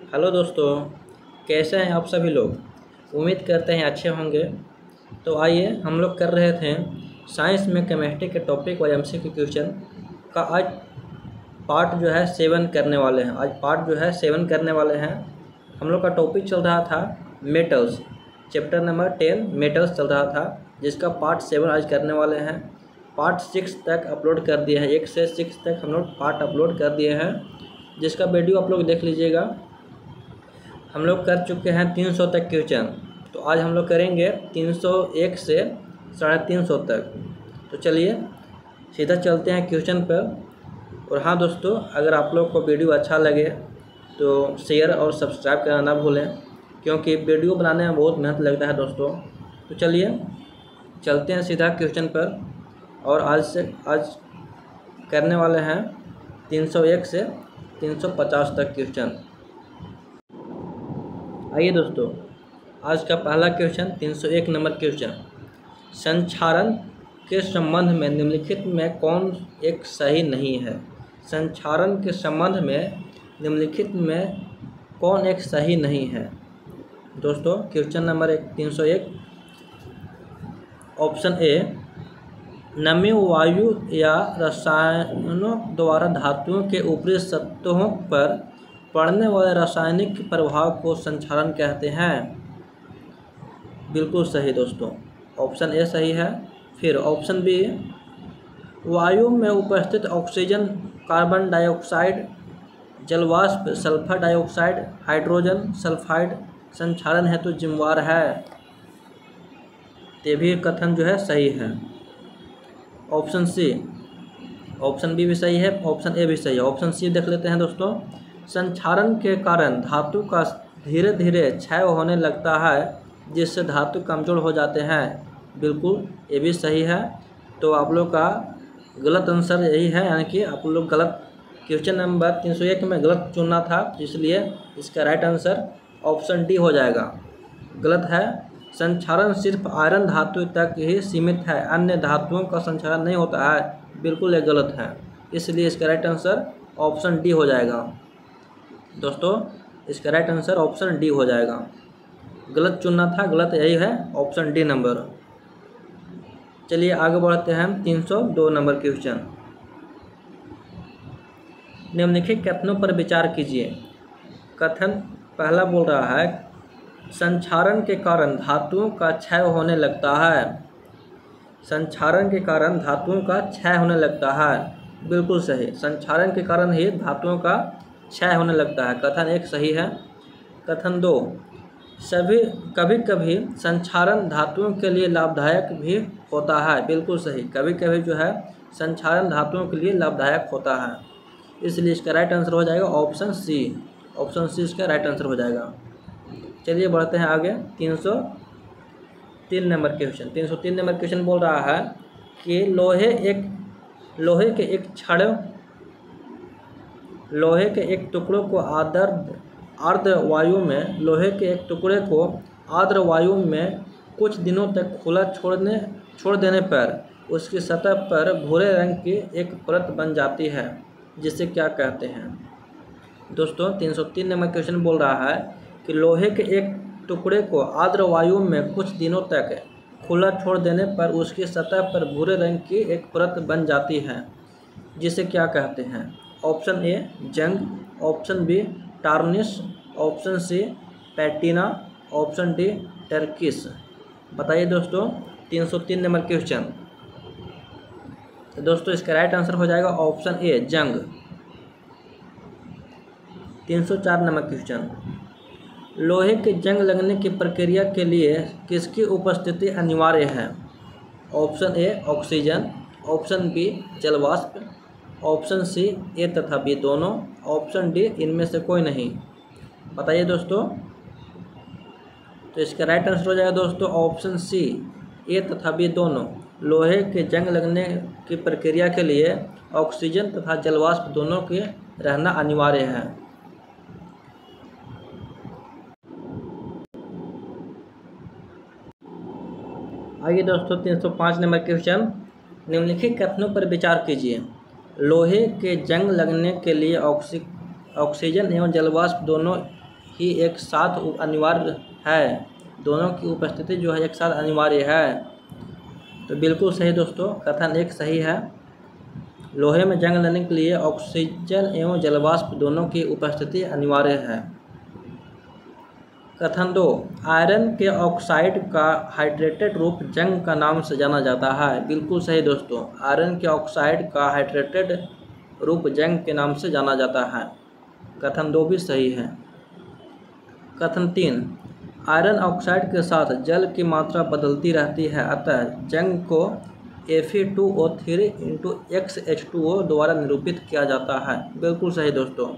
Hello दोस्तों, कैसे हैं आप सभी लोग। उम्मीद करते हैं अच्छे होंगे। तो आइए हम लोग कर रहे थे साइंस में केमिस्ट्री के टॉपिक और एमसीक्यू क्वेश्चन का आज पार्ट जो है 7 करने वाले हैं। आज पार्ट जो है 7 करने वाले हैं। हम लोग का टॉपिक चल रहा था मेटल्स, चैप्टर नंबर 10 मेटल्स चल रहा था, जिसका पार्ट 7 आज करने वाले हैं। पार्ट 6 तक अपलोड कर दिए हैं, 1 से 6 तक हम लोग पार्ट अपलोड कर दिए हैं, जिसका वीडियो आप लोग देख लीजिएगा। हम लोग कर चुके हैं 300 तक क्वेश्चन, तो आज हम लोग करेंगे 301 से 350 तक। तो चलिए सीधा चलते हैं क्वेश्चन पर। और हाँ दोस्तों, अगर आप लोग को वीडियो अच्छा लगे तो शेयर और सब्सक्राइब करना ना भूलें, क्योंकि वीडियो बनाने में बहुत मेहनत लगता है दोस्तों। तो चलिए चलते हैं सीधा क्वेश्चन पर। और आज करने वाले हैं 301 से 350 तक क्वेश्चन। आइए दोस्तों, आज का पहला क्वेश्चन 301 नंबर क्वेश्चन। संक्षारण के संबंध में निम्नलिखित में कौन एक सही नहीं है। संक्षारण के संबंध में निम्नलिखित में कौन एक सही नहीं है। दोस्तों क्वेश्चन नंबर 301, ऑप्शन ए, नमी वायु या रसायनों द्वारा धातुओं के ऊपरी सतहों पर पड़ने वाले रासायनिक प्रभाव को संक्षारण कहते हैं। बिल्कुल सही दोस्तों, ऑप्शन ए सही है। फिर ऑप्शन बी, वायु में उपस्थित ऑक्सीजन, कार्बन डाइऑक्साइड, जलवाष्प, सल्फर डाइऑक्साइड, हाइड्रोजन सल्फाइड संक्षारण हेतु जिम्मेदार है। ये भी कथन जो है सही है। ऑप्शन सी, ऑप्शन बी भी सही है, ऑप्शन ए भी सही है। ऑप्शन सी देख लेते हैं दोस्तों। संक्षारण के कारण धातु का धीरे धीरे क्षय होने लगता है, जिससे धातु कमजोर हो जाते हैं। बिल्कुल ये भी सही है। तो आप लोग का गलत आंसर यही है, यानी कि आप लोग गलत क्वेश्चन नंबर 301 में गलत चुनना था, इसलिए इसका राइट आंसर ऑप्शन डी हो जाएगा। गलत है। संक्षारण सिर्फ आयरन धातु तक ही सीमित है, अन्य धातुओं का संक्षारण नहीं होता है। बिल्कुल ये गलत है, इसलिए इसका राइट आंसर ऑप्शन डी हो जाएगा। दोस्तों इसका राइट आंसर ऑप्शन डी हो जाएगा। गलत चुनना था, गलत यही है, ऑप्शन डी नंबर। चलिए आगे बढ़ते हैं 302 नंबर क्वेश्चन। निम्नलिखित कथनों पर विचार कीजिए। कथन पहला बोल रहा है, संक्षारण के कारण धातुओं का क्षय होने लगता है। संक्षारण के कारण धातुओं का क्षय होने लगता है। बिल्कुल सही, संक्षारण के कारण ही धातुओं का क्षय होने लगता है। कथन एक सही है। कथन दो, कभी कभी संक्षारण धातुओं के लिए लाभदायक भी होता है। बिल्कुल सही, कभी कभी जो है संक्षारण धातुओं के लिए लाभदायक होता है, इसलिए इसका राइट आंसर हो जाएगा ऑप्शन सी। ऑप्शन सी इसका राइट आंसर हो जाएगा। चलिए बढ़ते हैं आगे 303 नंबर क्वेश्चन। 303 नंबर क्वेश्चन बोल रहा है कि लोहे के एक टुकड़ों को आर्द्र वायु में कुछ दिनों तक खुला छोड़ देने पर उसकी सतह पर भूरे रंग की एक परत बन जाती है, जिसे क्या कहते हैं। दोस्तों 303 नंबर क्वेश्चन बोल रहा है कि लोहे के एक टुकड़े को आर्द्र वायु में कुछ दिनों तक खुला छोड़ देने पर उसकी सतह पर भूरे रंग की एक परत बन जाती है, जिसे क्या कहते हैं। ऑप्शन ए जंग, option B tarnish, option C patina, option D Turkish. बताइए दोस्तों 303 नंबर क्वेश्चन। तो दोस्तों इसका राइट आंसर हो जाएगा ऑप्शन ए जंग। 304 नंबर क्वेश्चन, लोहे के जंग लगने की प्रक्रिया के लिए किसकी उपस्थिति अनिवार्य है। Option A oxygen, option B जलवाष्प, ऑप्शन सी ए तथा बी दोनों, ऑप्शन डी इनमें से कोई नहीं। बताइए दोस्तों। तो इसका राइट आंसर हो जाएगा दोस्तों ऑप्शन सी ए तथा बी दोनों। लोहे के जंग लगने की प्रक्रिया के लिए ऑक्सीजन तथा जलवाष्प दोनों के रहना अनिवार्य है। आइए दोस्तों 305 नंबर क्वेश्चन। निम्नलिखित कथनों पर विचार कीजिए। लोहे के जंग लगने के लिए ऑक्सीजन एवं जलवाष्प दोनों ही एक साथ अनिवार्य है, दोनों की उपस्थिति जो है एक साथ अनिवार्य है। तो बिल्कुल सही दोस्तों, कथन 1 सही है। लोहे में जंग लगने के लिए ऑक्सीजन एवं जलवाष्प दोनों की उपस्थिति अनिवार्य है। कथन 2, आयरन के ऑक्साइड का हाइड्रेटेड रूप जंग का नाम से जाना जाता है। बिल्कुल सही दोस्तों, आयरन के ऑक्साइड का हाइड्रेटेड रूप जंग के नाम से जाना जाता है। कथन 2 भी सही है। कथन 3, आयरन ऑक्साइड के साथ जल की मात्रा बदलती रहती है, अतः जंग को Fe2O3 × XH2O द्वारा निरूपित किया जाता है। बिल्कुल सही दोस्तों,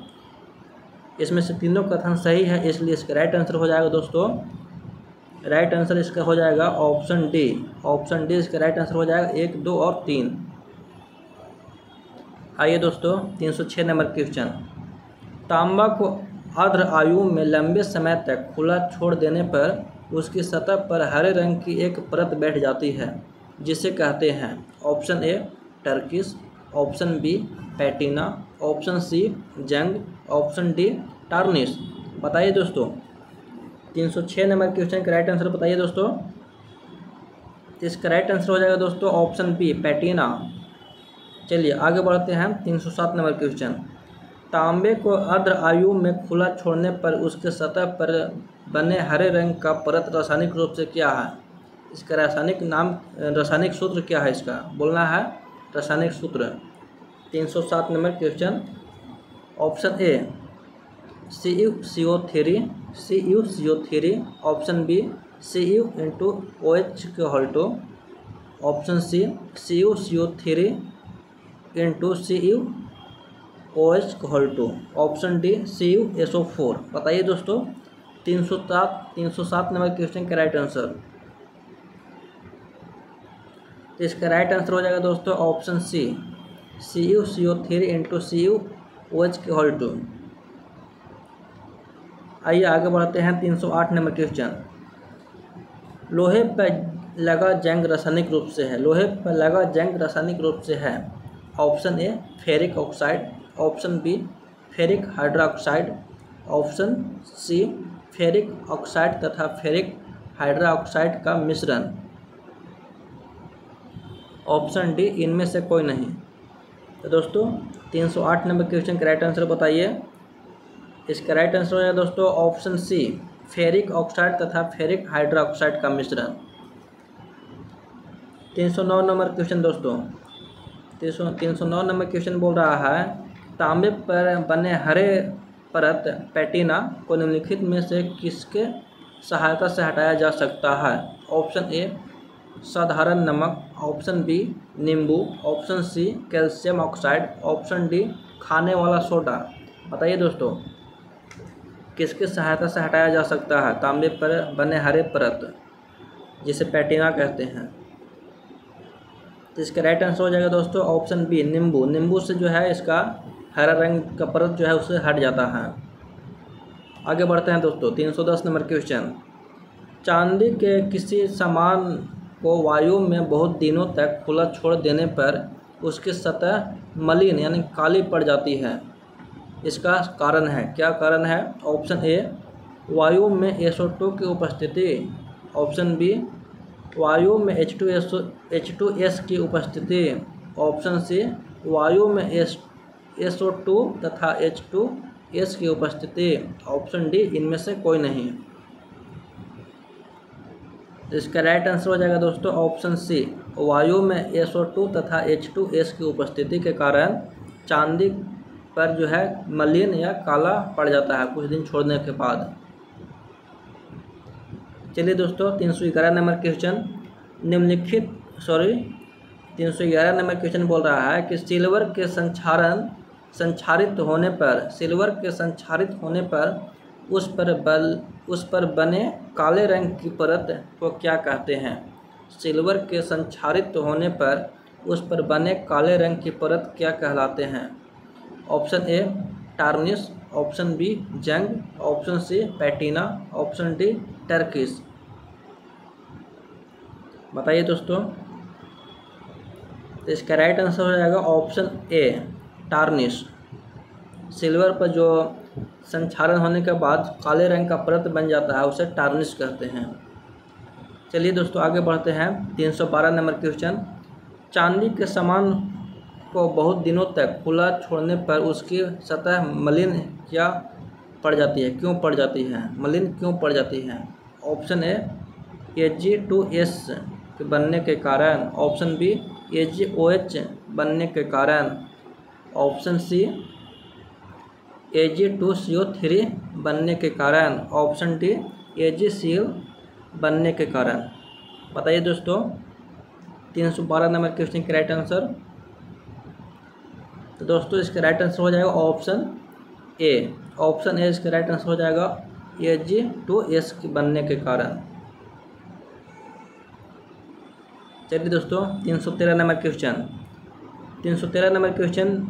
इसमें से तीनों कथन सही है, इसलिए इसका राइट आंसर हो जाएगा दोस्तों, राइट आंसर इसका हो जाएगा ऑप्शन डी। ऑप्शन डी इसका राइट आंसर हो जाएगा 1, 2 और 3। आइए दोस्तों 306 नंबर क्वेश्चन। तांबा को अर्ध आयु में लंबे समय तक खुला छोड़ देने पर उसकी सतह पर हरे रंग की एक परत बैठ जाती है, जिसे कहते हैं। Option A Turkish, option B patina, option C जंग, ऑप्शन डी टार्निश। बताइए दोस्तों 306 नंबर क्वेश्चन का राइट आंसर बताइए दोस्तों। तो इसका राइट आंसर हो जाएगा दोस्तों ऑप्शन बी पैटिना। चलिए आगे बढ़ते हैं 307 नंबर क्वेश्चन। तांबे को अर्ध आयु में खुला छोड़ने पर उसके सतह पर बने हरे रंग का परत रासायनिक रूप से क्या है? इसका रासायनिक सूत्र क्या है? इसका बोलना है रासायनिक सूत्र। 307 number question. Option A CuCO3, option B Cu×OH², option C CuCO3 × CuOH², option D CuSO4। बताइए दोस्तों 307 नंबर क्वेश्चन का राइट आंसर। तो इसका राइट आंसर हो जाएगा दोस्तों ऑप्शन सी CuCO3 × CuOH²। आइए आगे बढ़ते हैं 308 नंबर क्वेश्चन। लोहे पर लगा जंग रासायनिक रूप से है, लोहे पर लगा जंग रासायनिक रूप से है। Option A ferric oxide, option B ferric hydroxide, option C ferric oxide तथा फेरिक हाइड्रोक्साइड का मिश्रण, ऑप्शन डी इनमें से कोई नहीं। तो दोस्तों 308 नंबर क्वेश्चन का राइट आंसर बताइए। इसका राइट आंसर हो जाएगा दोस्तों ऑप्शन सी फेरिक ऑक्साइड तथा फेरिक हाइड्रोक्साइड का मिश्रण। 309 नंबर क्वेश्चन दोस्तों। 309 नंबर क्वेश्चन बोल रहा है तांबे पर बने हरे परत पैटिना को निम्नलिखित में से किसके सहायता से हटाया जा सकता है? ऑप्शन ए साधारण नमक, ऑप्शन बी नींबू, option C calcium oxide, option D खाने वाला सोडा। बताइए दोस्तों किसकी सहायता से हटाया जा सकता है तांबे पर बने हरे परत, जिसे पैटिना कहते हैं? तो इसका राइट आंसर हो जाएगा दोस्तों ऑप्शन बी नींबू। नींबू से जो है इसका हरा रंग का परत जो है उससे हट जाता है। आगे बढ़ते हैं दोस्तों 310 नंबर क्वेश्चन। चांदी के किसी सामान को वायु में बहुत दिनों तक खुला छोड़ देने पर उसकी सतह मलिन यानी काली पड़ जाती है, इसका कारण है, क्या कारण है? ऑप्शन ए वायु में SO2 की उपस्थिति, ऑप्शन बी वायु में H2S की उपस्थिति, ऑप्शन सी वायु में SO2 तथा H2S की उपस्थिति, ऑप्शन डी इनमें से कोई नहीं। इसका राइट आंसर हो जाएगा दोस्तों ऑप्शन सी वायु में SO2 तथा H2S की उपस्थिति के कारण चांदी पर जो है मलिन या काला पड़ जाता है कुछ दिन छोड़ने के बाद। चलिए दोस्तों 311 नंबर क्वेश्चन। 311 नंबर क्वेश्चन बोल रहा है कि सिल्वर के संक्षारित होने पर उस पर बने काले रंग की परत को क्या कहते हैं? सिल्वर के संक्षारित होने पर उस पर बने काले रंग की परत क्या कहलाते हैं? Option A tarnish, option B जंग, option C patina, option D Turkish. बताइए दोस्तों। तो इसका राइट आंसर हो जाएगा ऑप्शन ए टार्निश। सिल्वर पर जो संक्षारण होने के बाद काले रंग का परत बन जाता है उसे टार्निश कहते हैं। चलिए दोस्तों आगे बढ़ते हैं। 312 नंबर क्वेश्चन, चांदी के सामान को बहुत दिनों तक खुला छोड़ने पर उसकी सतह मलिन क्या पड़ जाती है, क्यों पड़ जाती है, मलिन क्यों पड़ जाती है? ऑप्शन ए Ag2S बनने के कारण, ऑप्शन बी AgOH बनने के कारण, ऑप्शन सी Ag2CO3 बनने के कारण, ऑप्शन डी AgCl बनने के कारण। बताइए दोस्तों 312 नंबर क्वेश्चन का राइट आंसर। तो दोस्तों इसका राइट आंसर हो जाएगा ऑप्शन ए। ऑप्शन ए इसका राइट आंसर हो जाएगा Ag2S बनने के कारण। चलिए दोस्तों 313 नंबर क्वेश्चन। 313 नंबर क्वेश्चन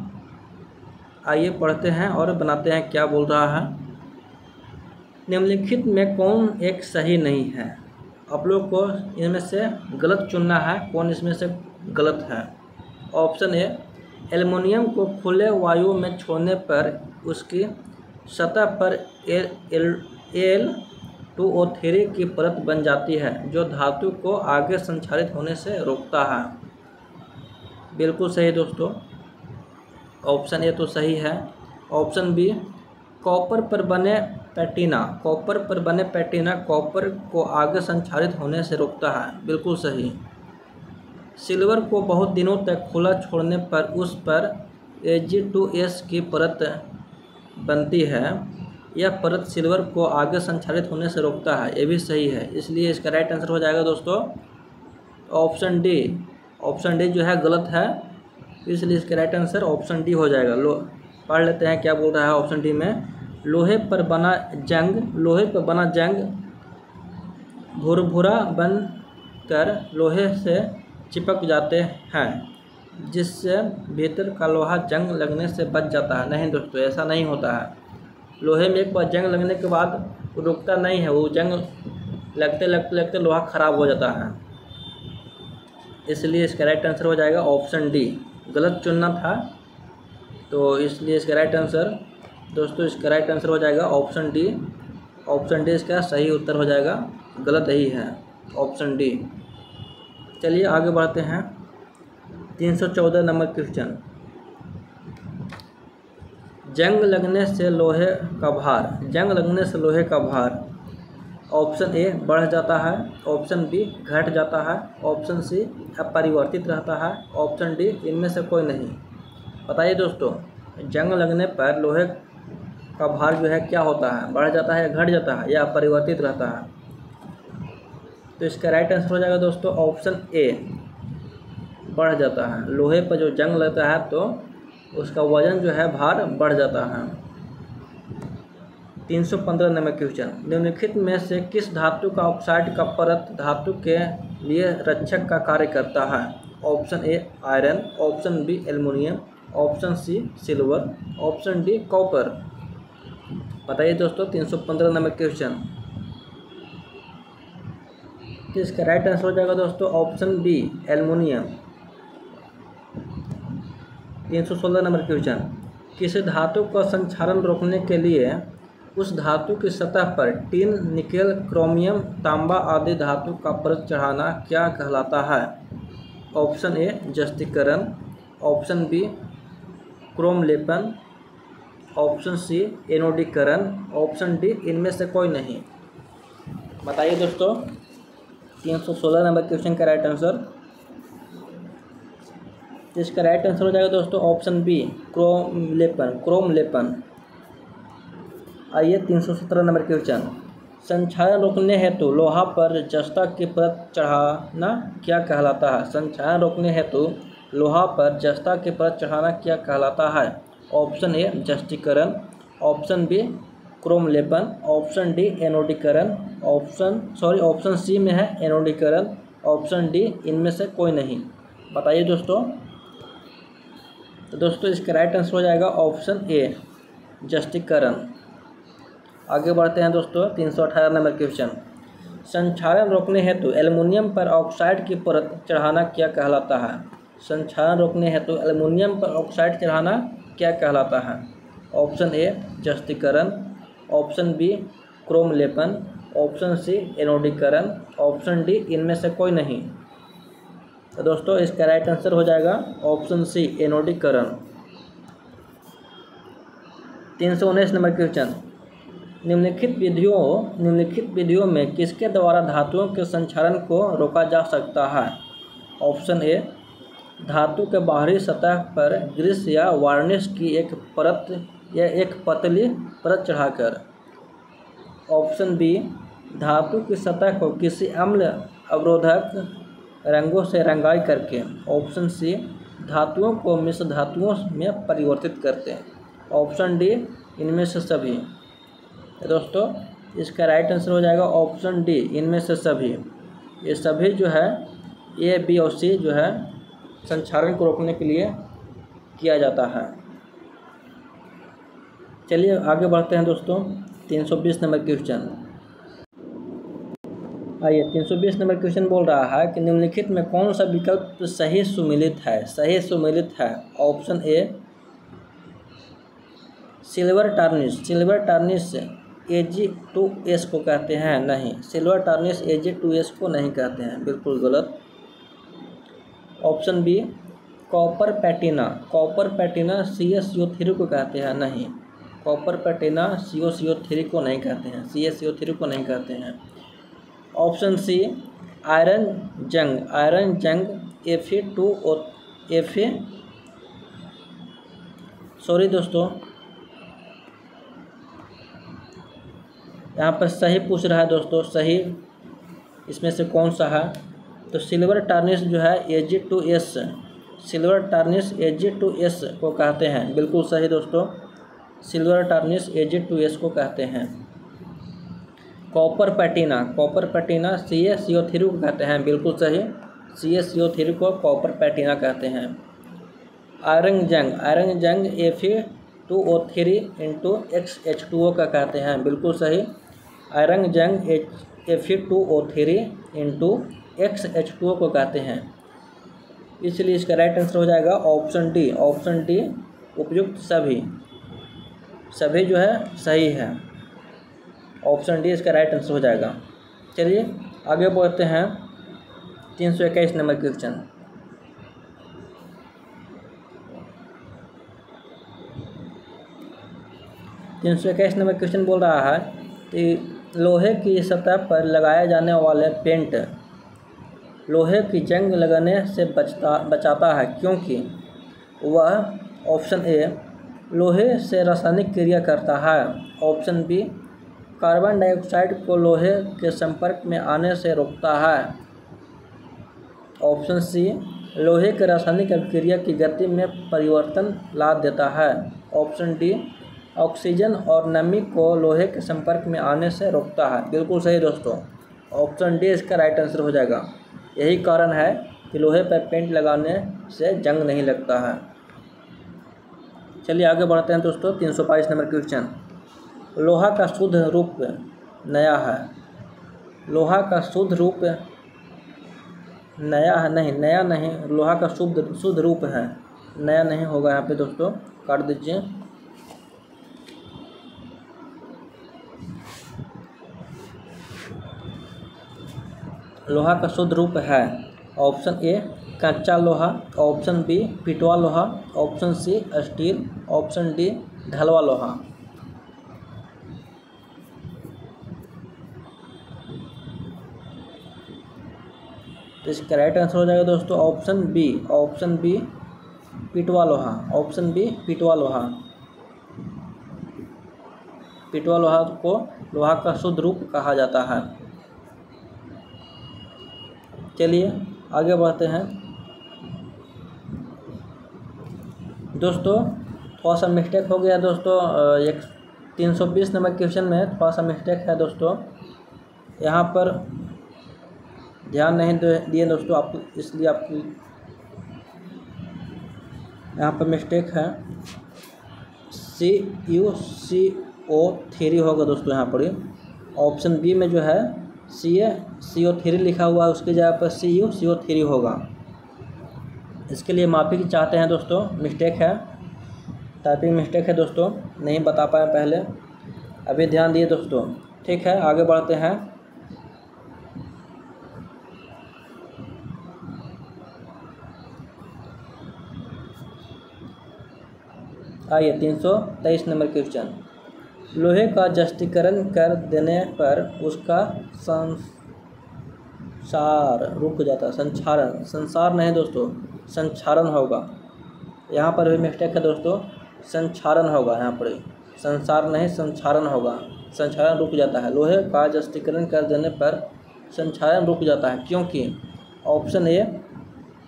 आइए पढ़ते हैं और बनाते हैं। क्या बोल रहा है, निम्नलिखित में कौन एक सही नहीं है? आप लोग को इनमें से गलत चुनना है, कौन इसमें से गलत है। ऑप्शन ए, एल्युमिनियम को खुले वायु में छोड़ने पर उसकी सतह पर Al2O3 की परत बन जाती है जो धातु को आगे संचारित होने से रोकता है। बिल्कुल सही दोस्तों, ऑप्शन ए तो सही है। ऑप्शन बी, कॉपर पर बने पैटिना, कॉपर पर बने पैटिना कॉपर को आगे संचारित होने से रोकता है। बिल्कुल सही। सिल्वर को बहुत दिनों तक खुला छोड़ने पर उस पर Ag2S की परत बनती है, यह परत सिल्वर को आगे संचारित होने से रोकता है। ये भी सही है, इसलिए इसका राइट आंसर हो जाएगा दोस्तों ऑप्शन डी। ऑप्शन डी जो है गलत है, इसलिए इसका राइट आंसर ऑप्शन डी हो जाएगा। पढ़ लेते हैं क्या बोल रहा है ऑप्शन डी में। लोहे पर बना जंग भुरभुरा बन कर लोहे से चिपक जाते हैं जिससे भीतर का लोहा जंग लगने से बच जाता है। नहीं दोस्तों, ऐसा नहीं होता है। लोहे में एक बार जंग लगने के बाद वो रुकता नहीं है, वो जंग लगते लोहा ख़राब हो जाता है। इसलिए इसका राइट आंसर हो जाएगा ऑप्शन डी। गलत चुनना था तो इसलिए इसका राइट आंसर दोस्तों, इसका राइट आंसर हो जाएगा ऑप्शन डी। ऑप्शन डी इसका सही उत्तर हो जाएगा, गलत ही है ऑप्शन डी। चलिए आगे बढ़ते हैं। 314 नंबर क्वेश्चन, जंग लगने से लोहे का भार ऑप्शन ए बढ़ जाता है, ऑप्शन बी घट जाता है, ऑप्शन सी अपरिवर्तित रहता है, ऑप्शन डी इनमें से कोई नहीं। बताइए दोस्तों, जंग लगने पर लोहे का भार जो है क्या होता है, बढ़ जाता है, घट जाता है या अपरिवर्तित रहता है? तो इसका राइट आंसर हो जाएगा दोस्तों ऑप्शन ए, बढ़ जाता है। लोहे पर जो जंग लगता है तो उसका वजन जो है भार बढ़ जाता है। 315 नंबर क्वेश्चन, निम्नलिखित में से किस धातु का ऑक्साइड का परत धातु के लिए रक्षक का कार्य करता है? Option A iron, option B aluminium, option C silver, option D copper. बताइए दोस्तों 315 नंबर क्वेश्चन। तो इसका राइट आंसर हो जाएगा दोस्तों option B aluminium. 316 number question, किसी धातु का संक्षारण रोकने के लिए उस धातु की सतह पर टिन, निकेल, क्रोमियम, तांबा आदि धातु का परत चढ़ाना क्या कहलाता है? ऑप्शन ए जस्तीकरण, ऑप्शन बी क्रोम लेपन, ऑप्शन सी एनोडीकरण, ऑप्शन डी इनमें से कोई नहीं। बताइए दोस्तों 316 नंबर क्वेश्चन का राइट आंसर। इसका राइट आंसर हो जाएगा दोस्तों ऑप्शन बी क्रोम लेपन। आइए 317 नंबर क्वेश्चन, संक्षारण रोकने हेतु लोहा पर जस्ता की परत चढ़ाना क्या कहलाता है? संक्षारण रोकने हेतु लोहा पर जस्ता की परत चढ़ाना क्या कहलाता है? ऑप्शन ए जस्तीकरण, ऑप्शन बी क्रोम लेपन, ऑप्शन डी एनोडीकरण, ऑप्शन सी में है एनोडीकरण, ऑप्शन डी इनमें से कोई नहीं। बताइए दोस्तों। तो दोस्तों इसका राइट आंसर हो जाएगा ऑप्शन ए जस्तीकरण। आगे बढ़ते हैं दोस्तों 318 नंबर क्वेश्चन, संक्षारण रोकने हेतु एल्युमिनियम पर ऑक्साइड की परत चढ़ाना क्या कहलाता है? संक्षारण रोकने हेतु एल्युमिनियम पर ऑक्साइड चढ़ाना क्या कहलाता है? ऑप्शन ए जस्तीकरण, ऑप्शन बी क्रोम लेपन, ऑप्शन सी एनोडीकरण, ऑप्शन डी इनमें से कोई नहीं। तो दोस्तों इसका राइट आंसर हो जाएगा ऑप्शन सी एनोडीकरण। 319 नंबर क्वेश्चन, निम्नलिखित विधियों में किसके द्वारा धातुओं के संक्षारण को रोका जा सकता है? ऑप्शन ए धातु के बाहरी सतह पर ग्रीस या वार्निश की एक परत या एक पतली परत चढ़ाकर, ऑप्शन बी धातु की सतह को किसी अम्ल अवरोधक रंगों से रंगाई करके, ऑप्शन सी धातुओं को मिश्र धातुओं में परिवर्तित करते हैं, ऑप्शन डी इनमें से सभी। दोस्तों इसका राइट आंसर हो जाएगा ऑप्शन डी इनमें से सभी। ये सभी जो है ए बी और सी जो है संक्षारण को रोकने के लिए किया जाता है। चलिए आगे बढ़ते हैं दोस्तों। 320 नंबर क्वेश्चन, आइए 320 नंबर क्वेश्चन बोल रहा है कि निम्नलिखित में कौन सा विकल्प सही सुमेलित है? ऑप्शन ए सिल्वर टार्निश Ag2S को कहते हैं, नहीं, सिल्वर टार्निश Ag2S को नहीं कहते हैं, बिल्कुल गलत। ऑप्शन बी कॉपर पैटिना CaCO3 को कहते हैं, नहीं, कॉपर पैटिना CaCO3 को नहीं कहते हैं, CaCO3 को नहीं कहते हैं। ऑप्शन सी आयरन जंग Fe2O सॉरी दोस्तों, यहाँ पर सही पूछ रहा है दोस्तों, सही इसमें से कौन सा है? तो सिल्वर टार्निश जो है Ag2S को कहते हैं, बिल्कुल सही दोस्तों, सिल्वर टार्निश Ag2S को कहते हैं। कॉपर पैटिना CaCO3 को कहते हैं, बिल्कुल सही, CaCO3 को कॉपर पैटिना कहते हैं। आयरन जंग Fe2O3 XH2O का कहते हैं, बिल्कुल सही, आयरन जंग Fe2O3 XH2O को कहते हैं, इसलिए इसका राइट आंसर हो जाएगा ऑप्शन डी उपयुक्त सभी जो है सही है, ऑप्शन डी इसका राइट आंसर हो जाएगा। चलिए आगे बढ़ते हैं। 321 नंबर क्वेश्चन, नंबर क्वेश्चन बोल रहा है कि लोहे की सतह पर लगाए जाने वाले पेंट लोहे की जंग लगने से बचाता है क्योंकि वह, ऑप्शन ए लोहे से रासायनिक क्रिया करता है, ऑप्शन बी कार्बन डाइऑक्साइड को लोहे के संपर्क में आने से रोकता है, ऑप्शन सी लोहे के रासायनिक अभिक्रिया की गति में परिवर्तन ला देता है, ऑप्शन डी ऑक्सीजन और नमी को लोहे के संपर्क में आने से रोकता है। बिल्कुल सही दोस्तों, ऑप्शन डी इसका राइट आंसर हो जाएगा। यही कारण है कि लोहे पर पेंट लगाने से जंग नहीं लगता है। चलिए आगे बढ़ते हैं दोस्तों। 322 नंबर क्वेश्चन, लोहा का शुद्ध रूप नया है। लोहा का शुद्ध रूप नया है, नहीं, नया नहीं, लोहा का शुद्ध रूप है, नया नहीं होगा यहाँ पे दोस्तों, काट दीजिए। लोहा का शुद्ध रूप है, ऑप्शन ए कच्चा लोहा, ऑप्शन बी पिटवा लोहा, option C steel, option D ढलवा लोहा। तो इसका राइट आंसर हो जाएगा दोस्तों ऑप्शन बी पिटवा लोहा, ऑप्शन बी पिटवा लोहा। पिटवा लोहा को लोहा का शुद्ध रूप कहा जाता है। चलिए आगे बढ़ते हैं दोस्तों। थोड़ा सा मिस्टेक हो गया दोस्तों, 320 नंबर क्वेश्चन में थोड़ा सा मिस्टेक है दोस्तों, यहाँ पर ध्यान नहीं दिए दोस्तों आप, इसलिए आपकी यहाँ पर मिस्टेक है। CuCO3 होगा दोस्तों यहाँ पर। ऑप्शन बी में जो है CaCO3 लिखा हुआ है, उसकी जगह पर CuCO3 होगा। इसके लिए माफ़ी चाहते हैं दोस्तों, मिस्टेक है। टाइपिंग मिस्टेक है दोस्तों, नहीं बता पाए पहले, अभी ध्यान दिए दोस्तों। ठीक है, आगे बढ़ते हैं। आइए 323 नंबर क्वेश्चन। लोहे का जस्तीकरण कर देने पर उसका संसार रुक जाता है। संक्षारण, संसार नहीं दोस्तों, संक्षारण होगा। यहाँ पर भी मिस्टेक है दोस्तों, संक्षारण होगा यहाँ पर, संसार नहीं संक्षारण होगा। संक्षारण रुक जाता है। लोहे का जस्तीकरण कर देने पर संक्षारण रुक जाता है, क्योंकि ऑप्शन ए,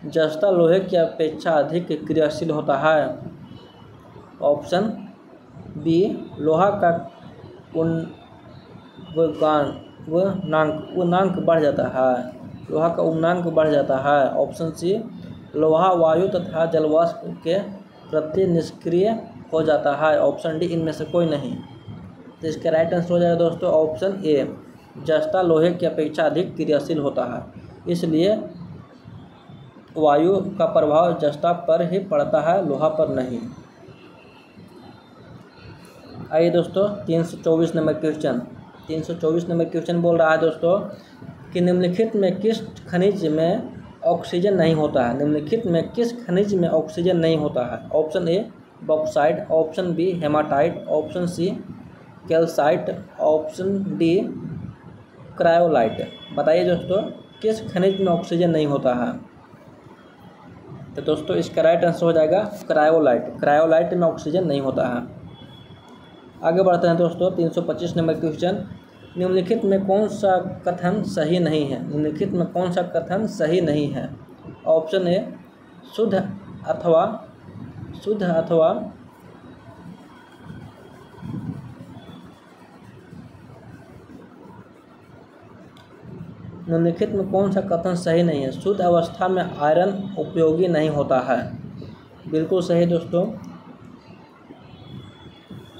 जस्ता लोहे की अपेक्षा अधिक क्रियाशील होता है। ऑप्शन बी, लोहा का उन्नांक बढ़ जाता है, लोहा का उन्नांक बढ़ जाता है। ऑप्शन सी, लोहा वायु तथा जलवाष्प के प्रति निष्क्रिय हो जाता है। ऑप्शन डी, इनमें से कोई नहीं। तो इसका राइट आंसर हो जाएगा दोस्तों ऑप्शन ए, जस्ता लोहे की अपेक्षा अधिक क्रियाशील होता है, इसलिए वायु का प्रभाव जस्ता पर ही पड़ता है, लोहा पर नहीं। आइए दोस्तों 324 नंबर क्वेश्चन। 324 नंबर क्वेश्चन बोल रहा है दोस्तों कि निम्नलिखित में किस खनिज में ऑक्सीजन नहीं होता है। निम्नलिखित में किस खनिज में ऑक्सीजन नहीं होता है। Option A, bauxite. Option B, haematite. Option C, calcite. Option D, cryolite. बताइए दोस्तों किस खनिज में ऑक्सीजन नहीं होता है। तो दोस्तों इसका राइट आंसर हो जाएगा क्रायोलाइट। क्रायोलाइट में ऑक्सीजन नहीं होता है। आगे बढ़ते हैं दोस्तों 325 नंबर क्वेश्चन। निम्नलिखित में कौन सा कथन सही नहीं है। निम्नलिखित में कौन सा कथन सही नहीं है। ऑप्शन ए, शुद्ध अथवा निम्नलिखित में कौन सा कथन सही नहीं है। शुद्ध अवस्था में आयरन उपयोगी नहीं होता है। बिल्कुल सही दोस्तों,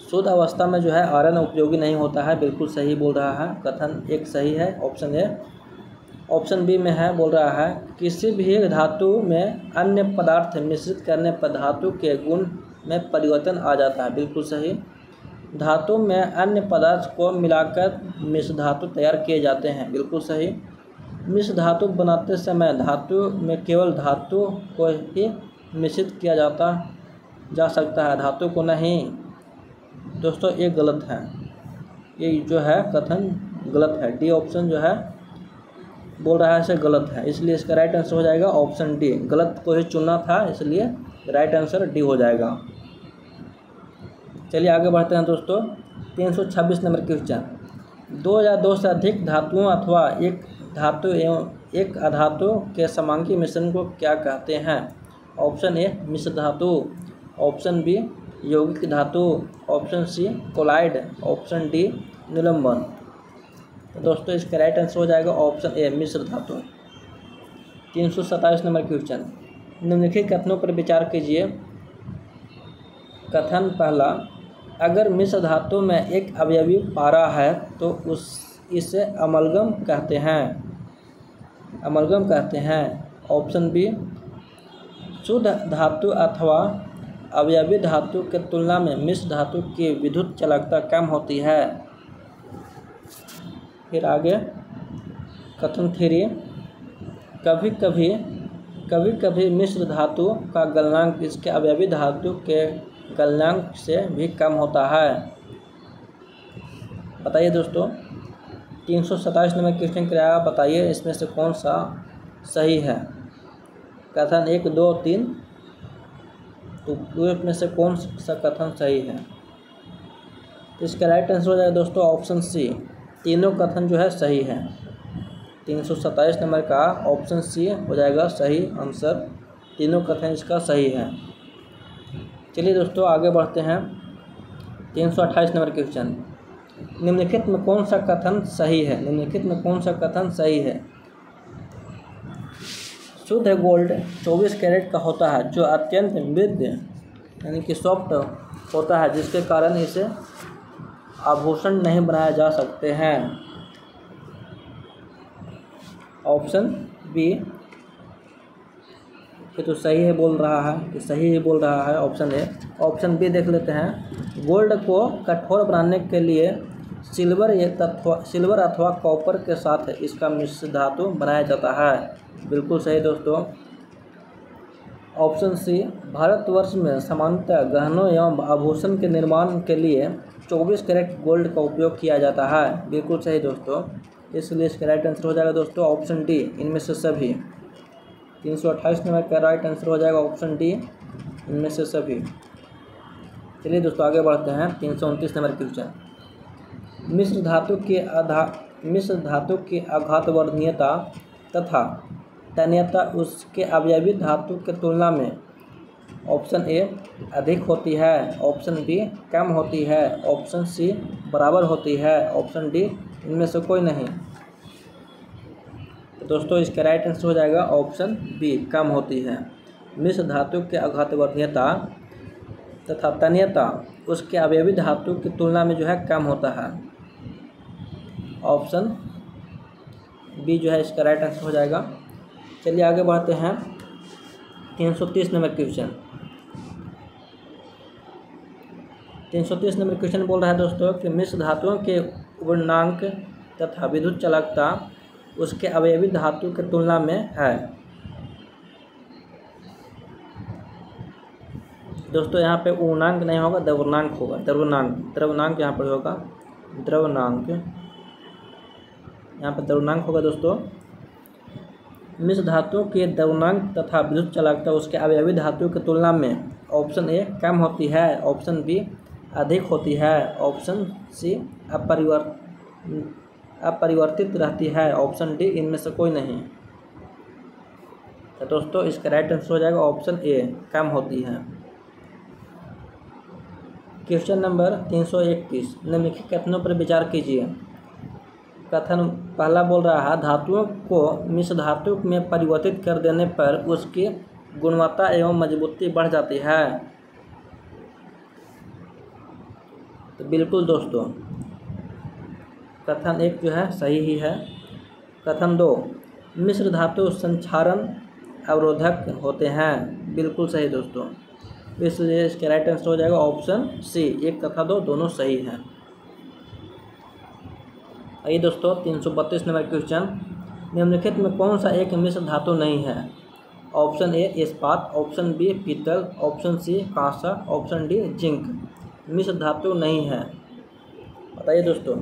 शुद्ध अवस्था में जो है आयरन उपयोगी नहीं होता है, बिल्कुल सही बोल रहा है। कथन एक सही है, ऑप्शन ए। ऑप्शन बी में है, बोल रहा है किसी भी धातु में अन्य पदार्थ मिश्रित करने पर धातु के गुण में परिवर्तन आ जाता है। बिल्कुल सही। धातु में अन्य पदार्थ को मिलाकर मिश्र धातु तैयार किए जाते हैं। बिल्कुल सही। मिश्र धातु बनाते समय धातु में केवल धातु को ही मिश्रित किया जा सकता है, धातु को नहीं। दोस्तों ये गलत है, ये जो है कथन गलत है। डी ऑप्शन जो है बोल रहा है इसे गलत है, इसलिए इसका राइट आंसर हो जाएगा ऑप्शन डी। गलत को ही चुनना था, इसलिए राइट आंसर डी हो जाएगा। चलिए आगे बढ़ते हैं दोस्तों 326 नंबर क्वेश्चन। 2 या 2 से अधिक धातुओं अथवा एक धातु एवं एक अधातु के समांगी मिश्रण को क्या कहते हैं। ऑप्शन ए, मिश्र धातु। ऑप्शन बी, यौगिक धातु। Option C, colloid. Option D, निलंबन। तो दोस्तों इसका राइट आंसर हो जाएगा ऑप्शन ए, मिश्र धातु। 327 नंबर क्वेश्चन। निम्नलिखित कथनों पर विचार कीजिए। कथन पहला, अगर मिश्र धातु में एक अवयवी पारा है तो इसे अमलगम कहते हैं। अमलगम कहते हैं। ऑप्शन बी, शुद्ध धातु अथवा अवयवी धातु के तुलना में मिश्र धातु की विद्युत चालकता कम होती है। फिर आगे कथन 3, कभी कभी मिश्र धातु का गलनांक इसके अवयवी धातु के गलनांक से भी कम होता है। बताइए दोस्तों 327 नंबर क्वेश्चन क्या, बताइए इसमें से कौन सा सही है। कथन 1, 2, 3, तो दो में से कौन सा कथन सही है। तो इसका राइट आंसर हो जाएगा दोस्तों ऑप्शन सी, तीनों कथन जो है सही है। 327 नंबर का ऑप्शन सी हो जाएगा सही आंसर, तीनों कथन इसका सही है। चलिए दोस्तों आगे बढ़ते हैं 328 नंबर क्वेश्चन। निम्नलिखित में कौन सा कथन सही है। निम्नलिखित में कौन सा कथन सही है। शुद्ध गोल्ड 24 कैरेट का होता है जो अत्यंत मृदु यानी कि सॉफ्ट होता है, जिसके कारण इसे आभूषण नहीं बनाए जा सकते हैं। ऑप्शन बी, ये तो सही है बोल रहा है, ये सही ही बोल रहा है ऑप्शन ए। ऑप्शन बी देख लेते हैं। गोल्ड को कठोर बनाने के लिए सिल्वर अथवा कॉपर के साथ इसका मिश्र धातु बनाया जाता है। बिल्कुल सही दोस्तों। ऑप्शन सी, भारतवर्ष में सामान्यतः गहनों एवं आभूषण के निर्माण के लिए 24 कैरेट गोल्ड का उपयोग किया जाता है। बिल्कुल सही दोस्तों, इसलिए इसका राइट आंसर हो जाएगा दोस्तों ऑप्शन डी, इनमें से सभी। 328 नंबर का राइट आंसर हो जाएगा ऑप्शन डी, इनमें से सभी। चलिए दोस्तों आगे बढ़ते हैं। 329 नंबर क्वेश्चन। मिश्र धातु की आघातवर्धनीयता तथा तन्यता उसके अवयवी धातु के तुलना में ऑप्शन ए अधिक होती है, ऑप्शन बी कम होती है, ऑप्शन सी बराबर होती है, ऑप्शन डी इनमें से कोई नहीं। तो दोस्तों इसका राइट आंसर हो जाएगा ऑप्शन बी, कम होती है। मिश्र धातु के आघातवर्धनीयता तथा तन्यता उसके अवयवी धातु की तुलना में जो है कम होता है। ऑप्शन बी जो है इसका राइट आंसर हो जाएगा। चलिए आगे बढ़ते हैं। 330 नंबर क्वेश्चन। 330 नंबर क्वेश्चन बोल रहा है दोस्तों कि मिश्र धातुओं के गुणांक तथा विद्युत चालकता उसके अवयवी धातु के तुलना में है। दोस्तों यहाँ पे पूर्णांक नहीं होगा, द्रव्यनांक होगा। द्रव्यनांक यहाँ पर होगा, द्रव्यनांक यहाँ पर द्रव्यनांक होगा दोस्तों। मिश्र धातुओं के द्रव्यनांक तथा विद्युत चालकता उसके अवयवी धातु की तुलना में ऑप्शन ए कम होती है, ऑप्शन बी अधिक होती है, ऑप्शन सी अपरिवर्तित रहती है, ऑप्शन डी इनमें से कोई नहीं। तो दोस्तों इसका राइट आंसर हो जाएगा ऑप्शन ए, कम होती है। Question number 331। निम्नलिखित कथनों पर विचार कीजिए। कथन पहला बोल रहा है धातुओं को मिश्र धातु में परिवर्तित कर देने पर उसकी गुणवत्ता एवं मजबूती बढ़ जाती है। तो बिल्कुल दोस्तों कथन एक जो है सही ही है। कथन दो, मिश्र धातु संक्षारण अवरोधक होते हैं। बिल्कुल सही दोस्तों, इसलिए इसका राइट आंसर हो जाएगा ऑप्शन सी, एक तथा दो दोनों सही हैं। आइए दोस्तों 332 नंबर क्वेश्चन। निम्नलिखित में कौन सा एक मिश्र धातु नहीं है? ऑप्शन ए इस्पात, ऑप्शन बी पीतल, ऑप्शन सी कांसा, ऑप्शन डी जिंक। मिश्र धातु नहीं है, बताइए दोस्तों।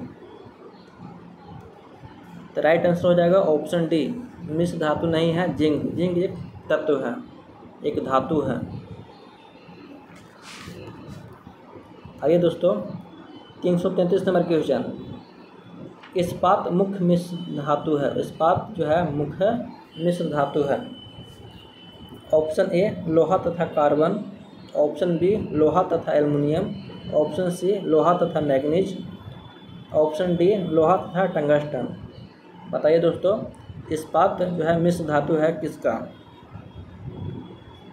तो राइट आंसर हो जाएगा ऑप्शन डी, मिश्र धातु नहीं है जिंक। जिंक एक तत्व है, एक धातु है। आइए दोस्तों 333 नंबर क्वेश्चन। इस्पात मुख्य मिश्र धातु है। इस्पात जो है मुख्य मिश्र धातु है। ऑप्शन ए लोहा तथा कार्बन, ऑप्शन बी लोहा तथा एल्युमिनियम, ऑप्शन सी लोहा तथा मैग्नीज, ऑप्शन डी लोहा तथा टंगस्टन। बताइए दोस्तों इस्पात जो है मिश्र धातु है किसका?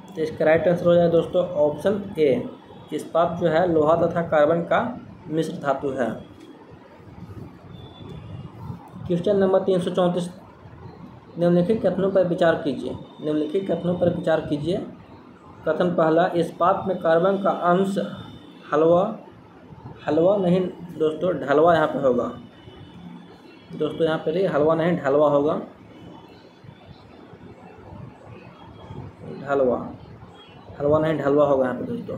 तो इसका राइट आंसर हो जाए दोस्तों ऑप्शन ए, इस्पात जो है लोहा तथा कार्बन का मिश्र धातु है। Question number 334। निम्नलिखित कथनों पर विचार कीजिए। निम्नलिखित कथनों पर विचार कीजिए। कथन पहला, इस्पात में कार्बन का अंश हलवा नहीं दोस्तों, ढलवा यहाँ पे होगा दोस्तों। यहाँ पे हलवा नहीं ढलवा होगा, हलवा नहीं ढलवा होगा यहाँ पे दोस्तों।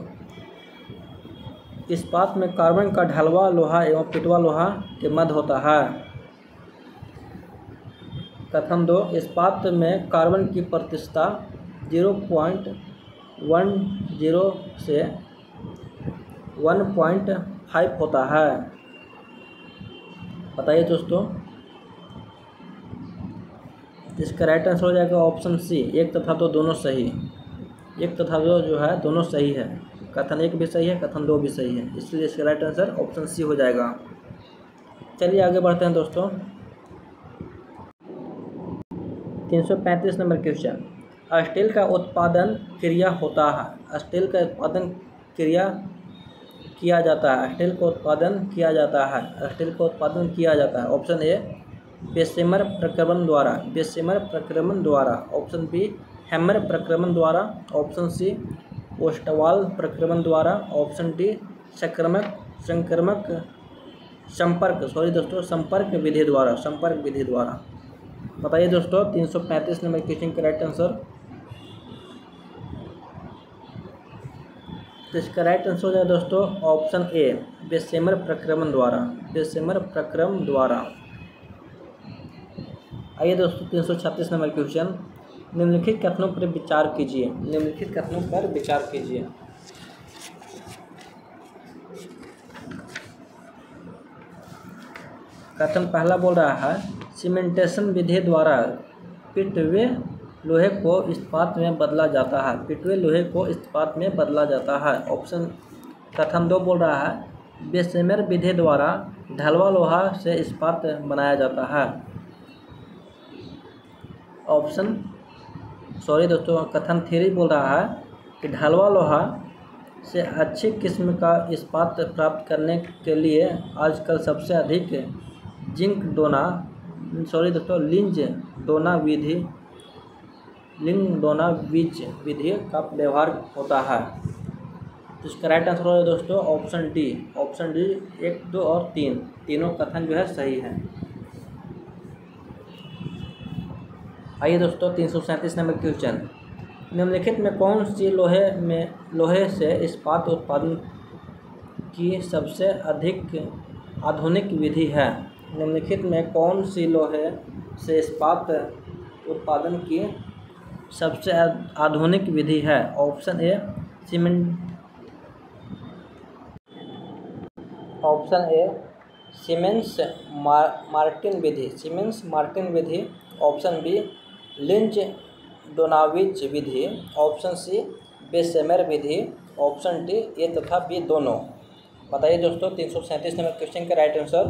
इस्पात में कार्बन का ढलवा लोहा एवं पिटवा लोहा के मध्य होता है। कथन दो, इस्पात में कार्बन की प्रतिशतता 0.10 से 1.5 होता है। बताइए दोस्तों। इसका राइट आंसर हो जाएगा ऑप्शन सी, एक तथा दो दोनों सही। एक तथा दो जो है दोनों सही है। कथन एक भी सही है, कथन दो भी सही है, इसलिए इसका राइट आंसर ऑप्शन सी हो जाएगा। चलिए आगे बढ़ते हैं दोस्तों। 335 नंबर क्वेश्चन। स्टील का उत्पादन क्रिया होता है। स्टील का उत्पादन क्रिया किया जाता है। स्टील का उत्पादन किया जाता है। स्टील का उत्पादन किया जाता है। ऑप्शन ए बेशेमर प्रक्रमण द्वारा, बेशेमर प्रक्रमण द्वारा, ऑप्शन बी हैमर प्रक्रमण द्वारा, ऑप्शन सी ओस्टवाल प्रक्रमण द्वारा, ऑप्शन डी संपर्क विधि द्वारा। बताइए दोस्तों 335 नंबर क्वेश्चन का राइट आंसर। तो इसका राइट आंसर हो जाएगा दोस्तों ऑप्शन ए बेसेमर प्रक्रमण द्वारा। आइए दोस्तों 336 नंबर क्वेश्चन, निम्नलिखित कथनों पर विचार कीजिए। कथन पहला बोल रहा है सीमेंटेशन विधि द्वारा पिटवे लोहे को इस्पात में बदला जाता है। ऑप्शन कथन 2 बोल रहा है बेसेमर विधि द्वारा ढलवा लोहा से इस्पात बनाया जाता है। कथन 3 बोल रहा है कि ढलवा लोहा से अच्छी किस्म का इस्पात प्राप्त करने के लिए आजकल सबसे अधिक लिंज डोना विधि का व्यवहार होता है। तो इसका राइट आंसर होगा दोस्तों ऑप्शन डी 1, 2 और 3 तीनों कथन जो है सही है। आइए दोस्तों 337 नंबर क्वेश्चन, निम्नलिखित में कौन सी लोहे से इस्पात उत्पादन की सबसे अधिक आधुनिक विधि है? निम्नलिखित में कौन सी लोहे से इस्पात उत्पादन की सबसे आधुनिक विधि है? ऑप्शन ए सीमेंस मार्टिन विधि, ऑप्शन बी लिंच डोनाविच विधि, ऑप्शन सी बेसेमर विधि, ऑप्शन डी ए तथा बी दोनों। बताइए दोस्तों 337 नंबर क्वेश्चन का राइट आंसर।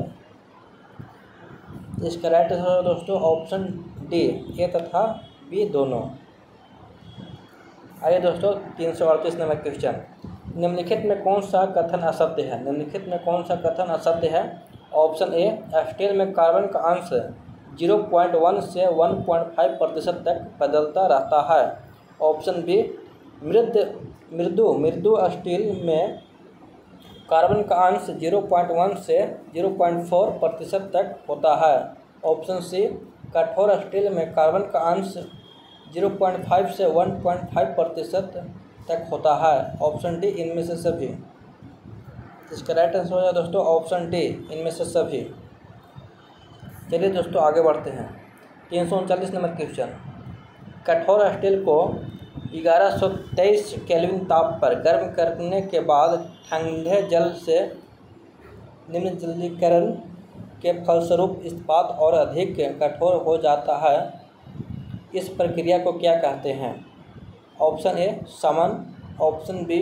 इसका राइट आंसर है दोस्तों ऑप्शन डी ए तथा बी दोनों। आइए दोस्तों 338 नंबर क्वेश्चन, निम्नलिखित में कौन सा कथन असत्य है? ऑप्शन ए स्टील में कार्बन का अंश 0.1 से 1.5% तक बदलता रहता है। ऑप्शन बी मृदु स्टील में कार्बन का अंश 0.1 से 0.4% तक होता है। ऑप्शन सी कठोर स्टील में कार्बन का अंश 0.5 से 1.5% तक होता है। ऑप्शन डी इनमें से सभी। इसका राइट आंसर हो जाए दोस्तों ऑप्शन डी इनमें से सभी। चलिए दोस्तों आगे बढ़ते हैं 339 नंबर क्वेश्चन, कठोर स्टील को 1123 केल्विन ताप पर गर्म करने के बाद ठंडे जल से निम्नलिखित के फलस्वरूप इस्पात और अधिक कठोर हो जाता है। इस प्रक्रिया को क्या कहते हैं? ऑप्शन ए समन, ऑप्शन बी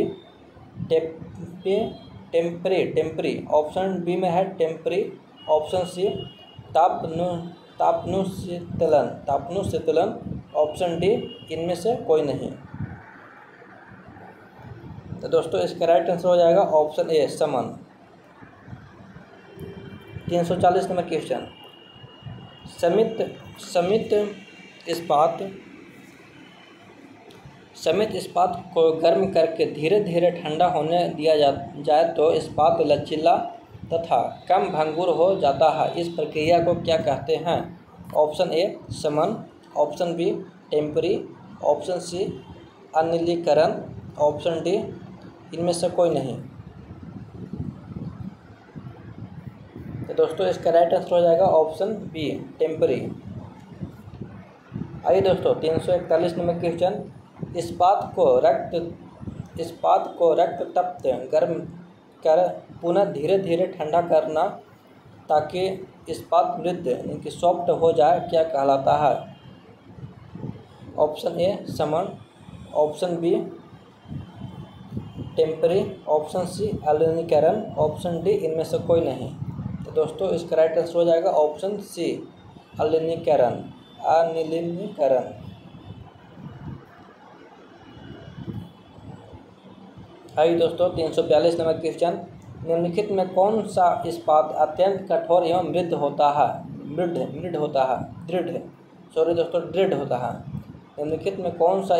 टेम्परी, ऑप्शन बी में है टेम्परी, ऑप्शन सी तापनुशीतलन, ऑप्शन डी इनमें से कोई नहीं। तो दोस्तों इसका राइट आंसर हो जाएगा ऑप्शन ए समन। 340 नंबर क्वेश्चन, समित इस्पात को गर्म करके धीरे धीरे ठंडा होने दिया जाए तो इस्पात लचीला तथा कम भंगुर हो जाता है। इस प्रक्रिया को क्या कहते हैं? ऑप्शन ए समन, ऑप्शन बी टेम्परी, ऑप्शन सी अनिलीकरण, ऑप्शन डी इनमें से कोई नहीं। तो दोस्तों इसका राइट आंसर हो जाएगा ऑप्शन बी टेम्परी। आइए दोस्तों 341 नंबर क्वेश्चन, इस्पात को रक्त तप्त गर्म कर पुनः धीरे धीरे ठंडा करना ताकि इस्पात मृद यानी सॉफ्ट हो जाए क्या कहलाता है? ऑप्शन ए समन, ऑप्शन बी टेम्परी, ऑप्शन सी अनिलीकरण, ऑप्शन डी इनमें से कोई नहीं। तो दोस्तों इसका राइट आंसर हो जाएगा ऑप्शन सी अनिलीकरण। आइए दोस्तों 342 नंबर क्वेश्चन, निम्नलिखित में कौन सा इस्पात अत्यंत कठोर एवं दृढ़ होता है? निम्नलिखित में कौन सा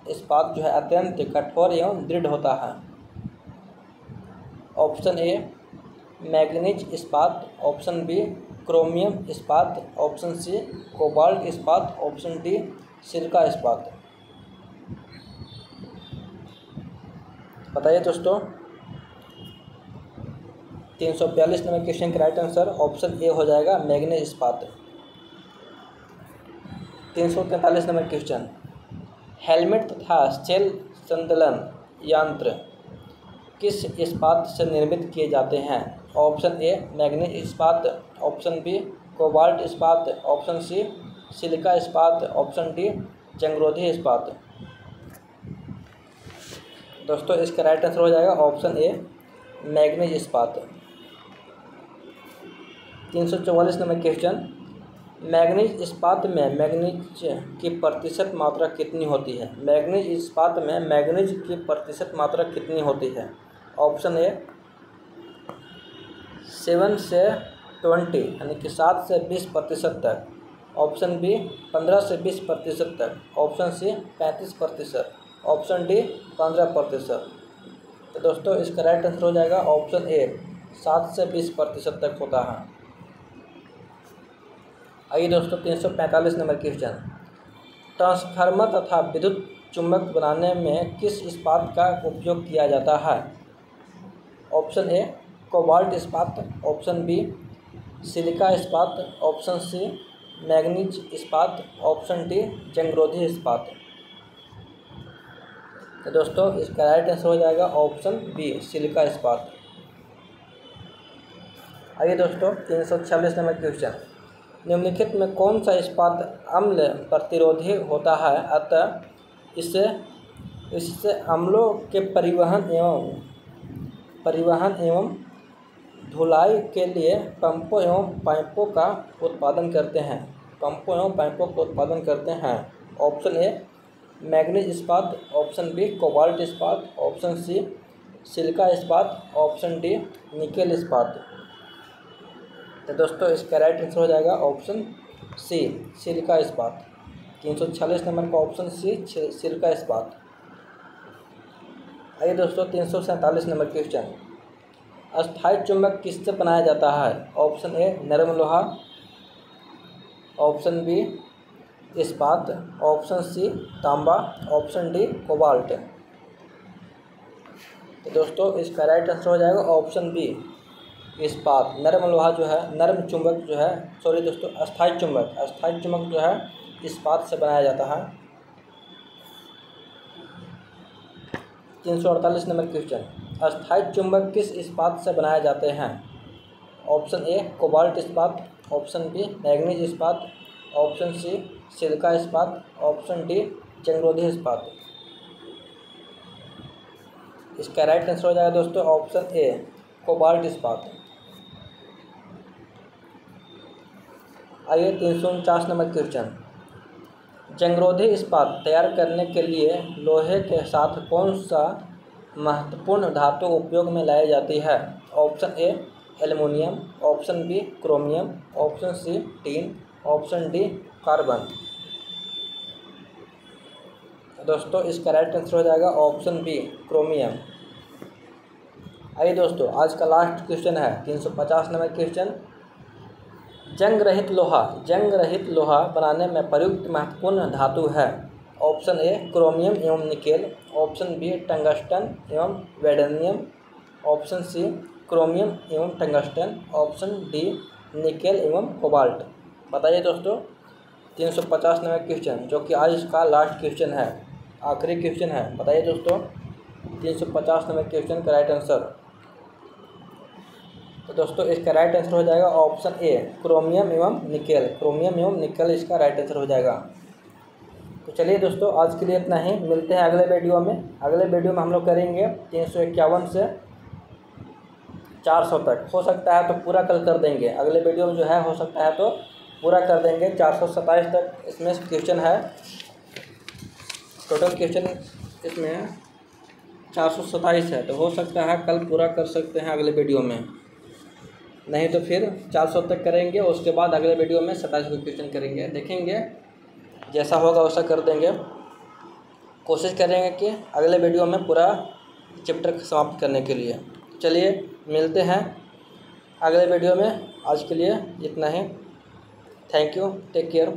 इस्पात जो है अत्यंत कठोर एवं दृढ़ होता है? ऑप्शन ए मैग्नीज इस्पात, ऑप्शन बी क्रोमियम इस्पात, ऑप्शन सी कोबाल्ट इस्पात, ऑप्शन डी सिलिका इस्पात। बताइए दोस्तों। 342 नंबर क्वेश्चन का राइट आंसर ऑप्शन ए हो जाएगा मैग्नीज इस्पात। 343 नंबर क्वेश्चन, हेलमेट तथा सेल संतुलन यंत्र किस इस्पात से निर्मित किए जाते हैं? ऑप्शन ए मैग्नीज इस्पात, ऑप्शन बी कोबाल्ट इस्पात, ऑप्शन सी सिलिका इस्पात, ऑप्शन डी जंगरोधी इस्पात। दोस्तों इसका राइट आंसर हो जाएगा ऑप्शन ए मैग्नीज इस्पात। 344 नंबर क्वेश्चन, मैग्नीज इस्पात में मैग्नीज की प्रतिशत मात्रा कितनी होती है? मैग्नीज इस्पात में मैग्नीज की प्रतिशत मात्रा कितनी होती है? ऑप्शन ए 7 से 20 यानी कि 7 से 20% तक, ऑप्शन बी 15 से 20% तक, ऑप्शन सी 35%, ऑप्शन डी 15%। तो दोस्तों इसका राइट आंसर हो जाएगा ऑप्शन ए 7 से 20% तक होता है। आइए दोस्तों 345 नंबर क्वेश्चन, ट्रांसफार्मर तथा विद्युत चुम्बक बनाने में किस इस्पात का उपयोग किया जाता है? ऑप्शन ए कोबाल्ट इस्पात, ऑप्शन बी सिलिका इस्पात, ऑप्शन सी मैग्नीज इस्पात, ऑप्शन डी जंगरोधी इस्पात। तो दोस्तों इसका राइट आंसर हो जाएगा ऑप्शन बी सिलिका इस्पात। आइए दोस्तों 346 नंबर क्वेश्चन, निम्नलिखित में कौन सा इस्पात अम्ल प्रतिरोधी होता है अतः इससे अम्लों के परिवहन एवं धुलाई के लिए पंपों एवं पाइपों का उत्पादन करते हैं? ऑप्शन ए मैग्नीज इस्पात, ऑप्शन बी कोबाल्ट इस्पात, ऑप्शन सी सिलिका इस्पात, ऑप्शन डी निकेल इस्पात। तो दोस्तों इसका राइट आंसर हो जाएगा ऑप्शन सी सिलिका इस्पात। 346 नंबर का ऑप्शन सी सिलिका इस्पात। आइए दोस्तों 347 नंबर क्वेश्चन, अस्थायी चुंबक किससे बनाया जाता है? ऑप्शन ए नरम लोहा, ऑप्शन बी इस्पात, ऑप्शन सी तांबा, ऑप्शन डी कोबाल्ट। तो दोस्तों इसका राइट आंसर हो जाएगा ऑप्शन बी इस्पात। नरम लोहा जो है, नरम चुंबक जो है, सॉरी दोस्तों अस्थायी चुंबक जो है इस्पात से बनाया जाता है। 348 नंबर क्वेश्चन, अस्थायी चुंबक किस इस्पात से बनाए जाते हैं? ऑप्शन ए कोबाल्ट इस्पात, ऑप्शन बी मैग्नीज इस्पात, ऑप्शन सी सिलिका इस्पात, ऑप्शन डी जंगरोधी इस्पात। इसका राइट आंसर हो जाएगा दोस्तों ऑप्शन ए कोबाल्ट इस्पात। आइए 349 नंबर क्वेश्चन, जंगरोधी इस्पात तैयार करने के लिए लोहे के साथ कौन सा महत्वपूर्ण धातु उपयोग में लाई जाती है? Option A aluminium, option B chromium, option C tin, option D carbon. दोस्तों इसका राइट आंसर हो जाएगा ऑप्शन बी क्रोमियम। आइए दोस्तों आज का लास्ट क्वेश्चन है 350 नंबर क्वेश्चन, जंग रहित लोहा बनाने में प्रयुक्त महत्वपूर्ण धातु है? ऑप्शन ए क्रोमियम एवं निकेल, ऑप्शन बी टंगस्टन एवं वेडनियम, ऑप्शन सी क्रोमियम एवं टंगस्टन, ऑप्शन डी निकेल एवं कोबाल्ट। बताइए दोस्तों 350 नंबर क्वेश्चन जो कि आज का लास्ट क्वेश्चन है, आखिरी क्वेश्चन है। बताइए दोस्तों 350 नंबर क्वेश्चन का राइट आंसर। तो दोस्तों इसका राइट आंसर हो जाएगा ऑप्शन ए क्रोमियम एवं निकेल इसका राइट आंसर हो जाएगा। तो चलिए दोस्तों आज के लिए इतना ही, मिलते हैं अगले वीडियो में। अगले वीडियो में हम लोग करेंगे 351 से 400 तक, हो सकता है तो पूरा कल कर देंगे। अगले वीडियो में जो है हो सकता है तो पूरा कर देंगे। 427 तक इसमें क्वेश्चन है, टोटल क्वेश्चन इसमें 427 है, तो हो सकता है कल पूरा कर सकते हैं अगले वीडियो में, नहीं तो फिर 400 तक करेंगे। उसके बाद अगले वीडियो में 27 क्वेश्चन करेंगे, देखेंगे जैसा होगा वैसा कर देंगे। कोशिश करेंगे कि अगले वीडियो में पूरा चैप्टर समाप्त करने के लिए। चलिए मिलते हैं अगले वीडियो में। आज के लिए इतना ही। Thank you, take care.